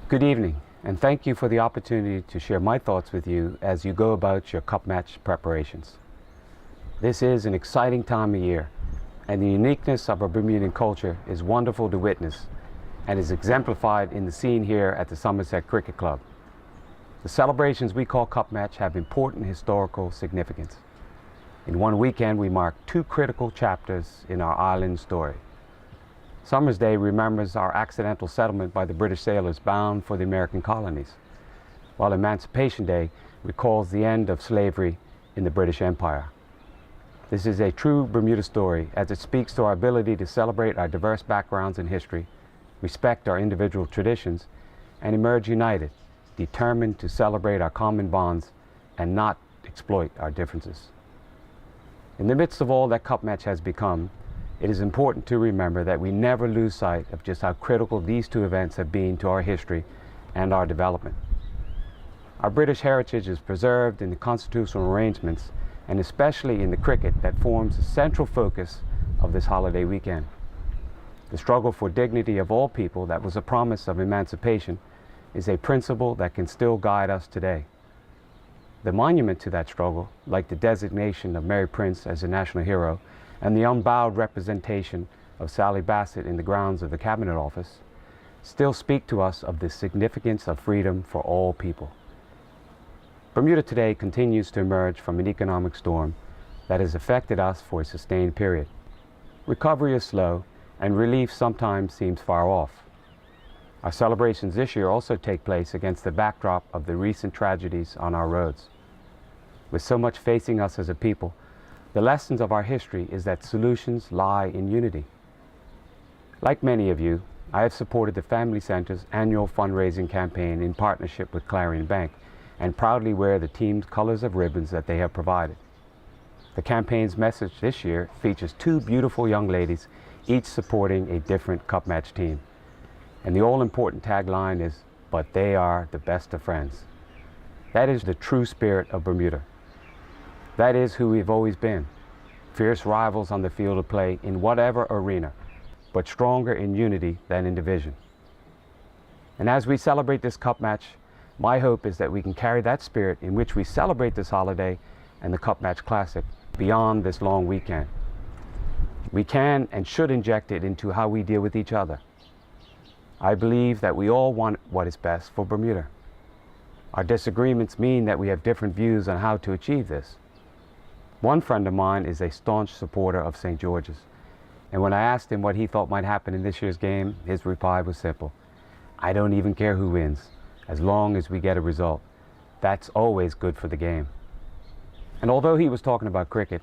Good evening, and thank you for the opportunity to share my thoughts with you as you go about your cup match preparations. This is an exciting time of year, and the uniqueness of our Bermudan culture is wonderful to witness and is exemplified in the scene here at the Somerset Cricket Club. The celebrations we call cup match have important historical significance. In one weekend, we mark two critical chapters in our island story. Summer's Day remembers our accidental settlement by the British sailors bound for the American colonies, while Emancipation Day recalls the end of slavery in the British Empire. This is a true Bermuda story as it speaks to our ability to celebrate our diverse backgrounds and history, respect our individual traditions, and emerge united, determined to celebrate our common bonds and not exploit our differences. In the midst of all that cup match has become, it is important to remember that we never lose sight of just how critical these two events have been to our history and our development. Our British heritage is preserved in the constitutional arrangements and especially in the cricket that forms the central focus of this holiday weekend. The struggle for dignity of all people that was a promise of emancipation is a principle that can still guide us today. The monument to that struggle, like the designation of Mary Prince as a national hero, and the unbowed representation of Sally Bassett in the grounds of the Cabinet Office, still speak to us of the significance of freedom for all people. Bermuda today continues to emerge from an economic storm that has affected us for a sustained period. Recovery is slow, and relief sometimes seems far off. Our celebrations this year also take place against the backdrop of the recent tragedies on our roads. With so much facing us as a people, the lessons of our history is that solutions lie in unity. Like many of you, I have supported the Family Center's annual fundraising campaign in partnership with Clarion Bank and proudly wear the team's colors of ribbons that they have provided. The campaign's message this year features two beautiful young ladies, each supporting a different cup match team. And the all-important tagline is, "But they are the best of friends." That is the true spirit of Bermuda. That is who we've always been, fierce rivals on the field of play in whatever arena, but stronger in unity than in division. And as we celebrate this cup match, my hope is that we can carry that spirit in which we celebrate this holiday and the Cup Match Classic beyond this long weekend. We can and should inject it into how we deal with each other. I believe that we all want what is best for Bermuda. Our disagreements mean that we have different views on how to achieve this. One friend of mine is a staunch supporter of St. George's, and when I asked him what he thought might happen in this year's game, his reply was simple: "I don't even care who wins, as long as we get a result. That's always good for the game." And although he was talking about cricket,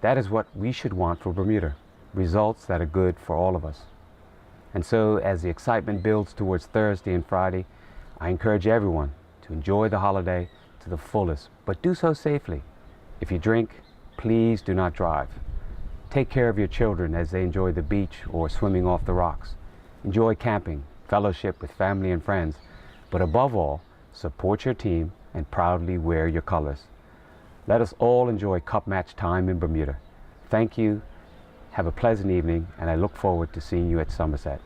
that is what we should want for Bermuda, results that are good for all of us. And so, as the excitement builds towards Thursday and Friday, I encourage everyone to enjoy the holiday to the fullest, but do so safely. If you drink, please do not drive. Take care of your children as they enjoy the beach or swimming off the rocks. Enjoy camping, fellowship with family and friends, but above all, support your team and proudly wear your colors. Let us all enjoy cup match time in Bermuda. Thank you, have a pleasant evening, and I look forward to seeing you at Somerset.